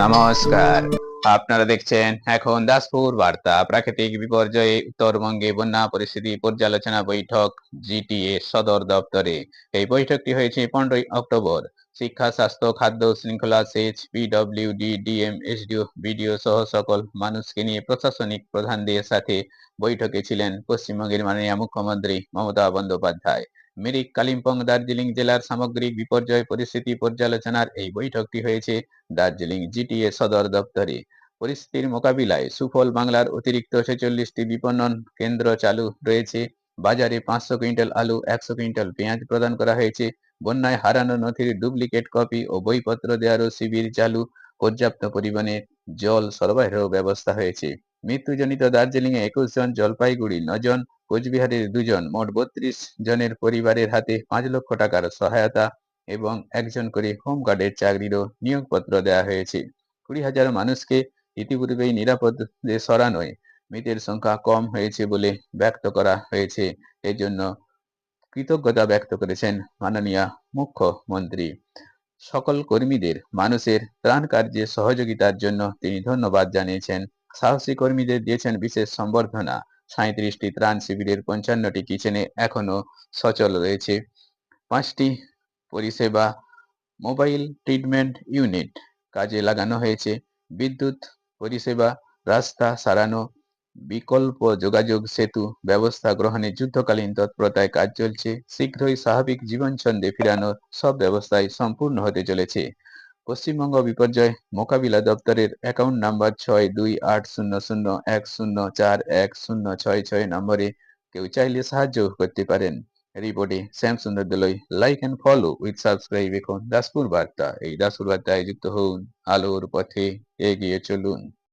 নমস্কার। আপনারা দেখছেন এখন দাসপুর বার্তা। প্রাকৃতিক বিপর্যয়ে উত্তরবঙ্গে বন্যা পরিস্থিতি পর্যালোচনা বৈঠক জিটিএ সদর দপ্তরে। এই বৈঠকটি হয়েছে 15ই অক্টোবর। শিক্ষা, স্বাস্থ্য, খাদ্য, শৃঙ্খলা, সেচ, পিডব্লিউডি, ডিএম, এসডিও, বিডিও সহ সকল মানুষকে নিয়ে প্রশাসনিক প্রধানদের সাথে বৈঠকে ছিলেন পশ্চিমবঙ্গের মাননীয় মুখ্যমন্ত্রী মমতা বন্দ্যোপাধ্যায়। মিরিক, কালিম্পং, দার্জিলিং জেলার সামগ্রিক বিপর্যয় পরিস্থিতি পর্যালোচনার এই বৈঠকটি হয়েছে দার্জিলিং জিটিএ সদর দপ্তরে। পরিস্থিতির মোকাবিলায় সুফল বাংলার অতিরিক্ত 46টি বিপণন কেন্দ্র চালু রয়েছে। বাজারে 500 কুইন্টাল আলু, 100 কুইন্টাল পেঁয়াজ প্রদান করা হয়েছে। বন্যায় হারানো নথির ডুপ্লিকেট কপি ও বইপত্র দেওয়ারও শিবির চালু। পর্যাপ্ত পরিমাণে জল সরবরাহ ব্যবস্থা হয়েছে। মৃত্যুজনিত দার্জিলিংয়ে 21 জন, জলপাইগুড়ি 9 জন, কোচবিহারের 2 জন, মোট 32 জনের পরিবারের হাতে 5 লক্ষ টাকার সহায়তা এবং একজন করে হোমগার্ডের চাকরিরও নিয়োগপত্র দেওয়া হয়েছে। 20,000 মানুষকে ইতিপূর্বেই নিরাপদে সরানোয় মৃতের সংখ্যা কম হয়েছে বলে ব্যক্ত করা হয়েছে। এজন্য কৃতজ্ঞতা ব্যক্ত করেছেন মাননীয় মুখ্যমন্ত্রী। সকল কর্মীদের মানুষের ত্রাণ কার্যে সহযোগিতার জন্য তিনি ধন্যবাদ জানিয়েছেন। সাহসী কর্মীদের দিয়েছেন বিশেষ সম্বর্ধনা। 37টি ত্রাণ শিবিরের 55টি কিচেনে এখনো সচল রয়েছে। 5টি পরিষেবা মোবাইল ট্রিটমেন্ট ইউনিট কাজে লাগানো হয়েছে। বিদ্যুৎ পরিষেবা, রাস্তা সারানো, বিকল্প যোগাযোগ সেতু ব্যবস্থা গ্রহণে যুদ্ধকালীন তৎপরতায় কাজ চলছে। শীঘ্রই স্বাভাবিক জীবনছন্দে ফিরানোর সব ব্যবস্থাই সম্পূর্ণ হতে চলেছে। পশ্চিমবঙ্গ বিপর্যয় মোকাবিলা দপ্তরের অ্যাকাউন্ট নাম্বার 628001041066 নম্বরে কেউ চাইলে সাহায্য করতে পারেন। রিপোর্টে শ্যাম সুন্দর দলই। Like and follow with subscribe এখন দাসপুর বার্তা। এই দাসপুর বার্তায় যুক্ত হন, আলোর পথে এগিয়ে চলুন।